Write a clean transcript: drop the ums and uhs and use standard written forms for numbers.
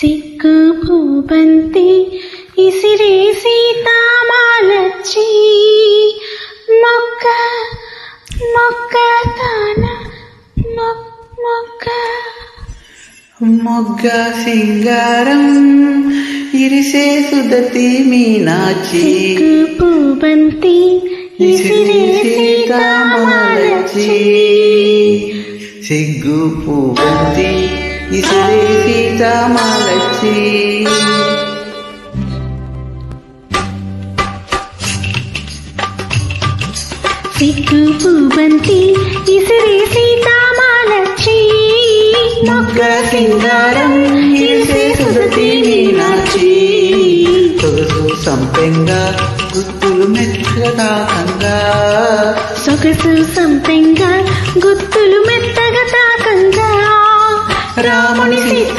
సిగ్గు పూబంతి ఇసిరే సీతామాలచ్చి మొక్క మొక్క తాన మొక్క మొగ్గ సింగారం ఇరిసే సుదతి మీనాచి సిగ్గు పూబంతి ఇసిరే సీతామాలచ్చి సిగ్గు పూబంతి ఇసిరే సీతామాలచ్చి సిగ్గు పూబంతి ఇసిరే సీతామాలచ్చి మొగ్గ సింగారం ఇరిసే సుదతి మీనాచి సొగసు సంపెంగా గుత్తులు మెత్తగా తాకంగా సొగసు సంపెంగా గుత్తులు మెత్తగా తాకంగా రాముని సీత